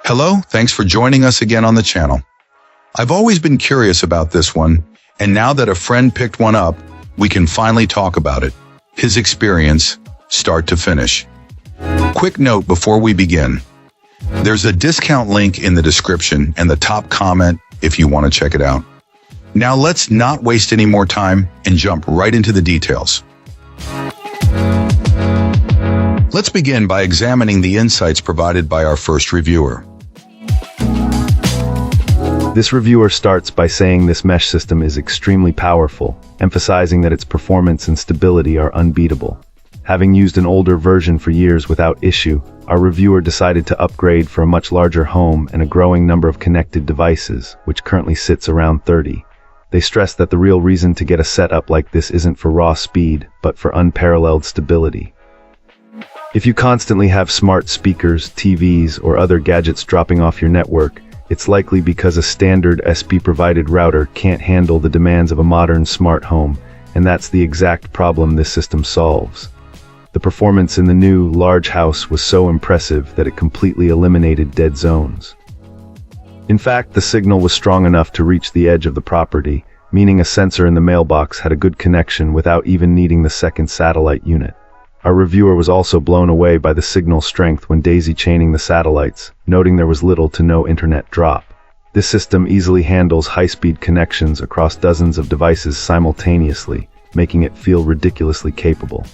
Hello, thanks for joining us again on the channel. I've always been curious about this one, and now that a friend picked one up, we can finally talk about it. His experience, start to finish. Quick note before we begin. There's a discount link in the description and the top comment if you want to check it out. Now let's not waste any more time and jump right into the details. Let's begin by examining the insights provided by our first reviewer. This reviewer starts by saying this mesh system is extremely powerful, emphasizing that its performance and stability are unbeatable. Having used an older version for years without issue, our reviewer decided to upgrade for a much larger home and a growing number of connected devices, which currently sits around 30. They stress that the real reason to get a setup like this isn't for raw speed, but for unparalleled stability. If you constantly have smart speakers, TVs, or other gadgets dropping off your network, it's likely because a standard SP-provided router can't handle the demands of a modern smart home, and that's the exact problem this system solves. The performance in the new, large house was so impressive that it completely eliminated dead zones. In fact, the signal was strong enough to reach the edge of the property, meaning a sensor in the mailbox had a good connection without even needing the second satellite unit. Our reviewer was also blown away by the signal strength when daisy-chaining the satellites, noting there was little to no internet drop. This system easily handles high-speed connections across dozens of devices simultaneously, making it feel ridiculously capable.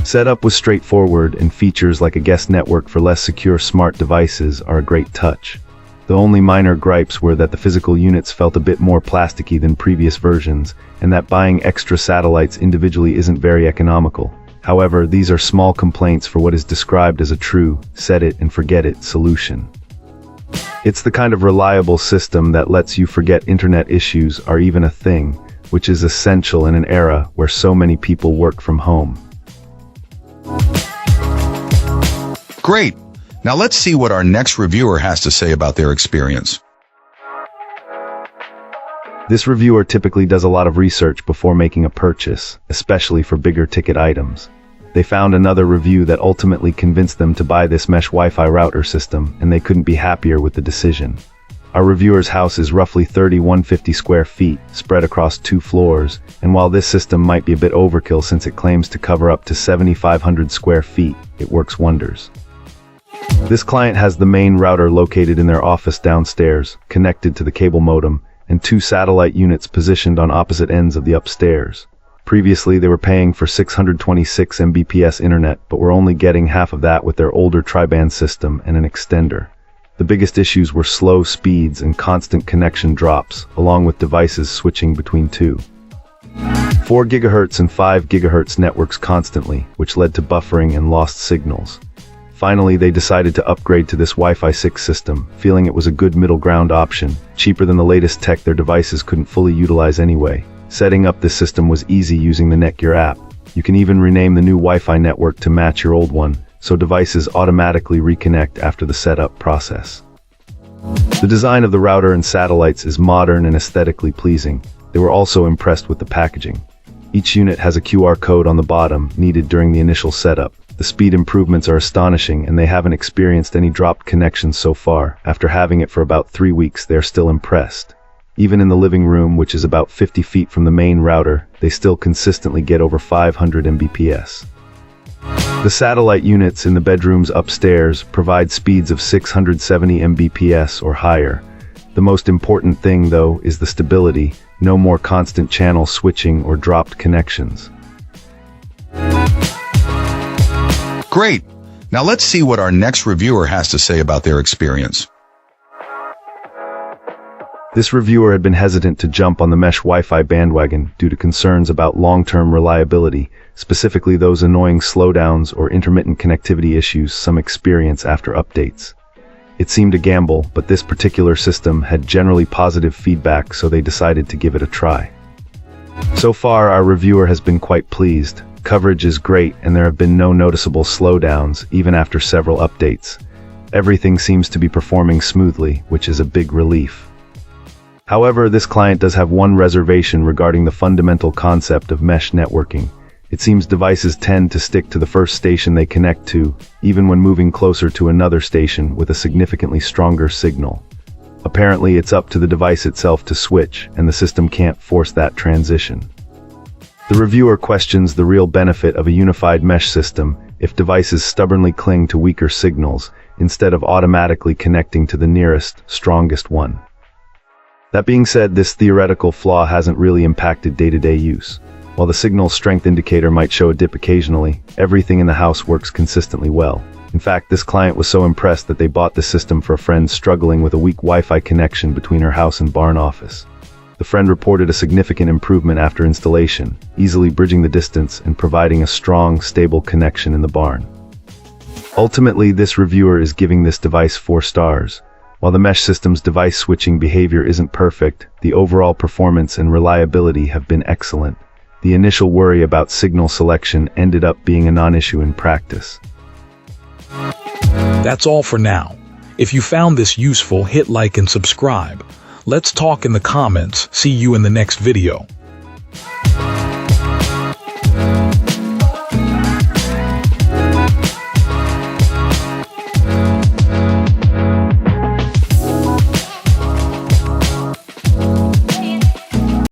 Setup was straightforward, and features like a guest network for less secure smart devices are a great touch. The only minor gripes were that the physical units felt a bit more plasticky than previous versions, and that buying extra satellites individually isn't very economical. However, these are small complaints for what is described as a true set-it-and-forget-it solution. It's the kind of reliable system that lets you forget internet issues are even a thing, which is essential in an era where so many people work from home. Great! Now let's see what our next reviewer has to say about their experience. This reviewer typically does a lot of research before making a purchase, especially for bigger ticket items. They found another review that ultimately convinced them to buy this mesh Wi-Fi router system, and they couldn't be happier with the decision. Our reviewer's house is roughly 3,150 square feet, spread across 2 floors, and while this system might be a bit overkill since it claims to cover up to 7,500 square feet, it works wonders. This client has the main router located in their office downstairs, connected to the cable modem, and 2 satellite units positioned on opposite ends of the upstairs. Previously, they were paying for 626 Mbps internet, but were only getting half of that with their older tri-band system and an extender. The biggest issues were slow speeds and constant connection drops, along with devices switching between 4 GHz and 5 GHz networks constantly, which led to buffering and lost signals. Finally, they decided to upgrade to this Wi-Fi 6 system, feeling it was a good middle ground option, cheaper than the latest tech their devices couldn't fully utilize anyway. Setting up this system was easy using the NETGEAR app. You can even rename the new Wi-Fi network to match your old one, so devices automatically reconnect after the setup process. The design of the router and satellites is modern and aesthetically pleasing. They were also impressed with the packaging. Each unit has a QR code on the bottom, needed during the initial setup. The speed improvements are astonishing, and they haven't experienced any dropped connections so far. After having it for about 3 weeks, they are still impressed. Even in the living room, which is about 50 feet from the main router, they still consistently get over 500 Mbps. The satellite units in the bedrooms upstairs provide speeds of 670 Mbps or higher. The most important thing, though, is the stability. No more constant channel switching or dropped connections. Great! Now let's see what our next reviewer has to say about their experience. This reviewer had been hesitant to jump on the mesh Wi-Fi bandwagon due to concerns about long-term reliability, specifically those annoying slowdowns or intermittent connectivity issues some experience after updates. It seemed a gamble, but this particular system had generally positive feedback, so they decided to give it a try. So far, our reviewer has been quite pleased. Coverage is great, and there have been no noticeable slowdowns, even after several updates. Everything seems to be performing smoothly, which is a big relief. However, this client does have one reservation regarding the fundamental concept of mesh networking. It seems devices tend to stick to the first station they connect to, even when moving closer to another station with a significantly stronger signal. Apparently, it's up to the device itself to switch, and the system can't force that transition. The reviewer questions the real benefit of a unified mesh system if devices stubbornly cling to weaker signals instead of automatically connecting to the nearest, strongest one. That being said, this theoretical flaw hasn't really impacted day-to-day use. While the signal strength indicator might show a dip occasionally, everything in the house works consistently well. In fact, this client was so impressed that they bought the system for a friend struggling with a weak Wi-Fi connection between her house and barn office. The friend reported a significant improvement after installation, easily bridging the distance and providing a strong, stable connection in the barn. Ultimately, this reviewer is giving this device 4 stars. While the mesh system's device switching behavior isn't perfect, the overall performance and reliability have been excellent. The initial worry about signal selection ended up being a non-issue in practice. That's all for now. If you found this useful, hit like and subscribe. Let's talk in the comments. See you in the next video.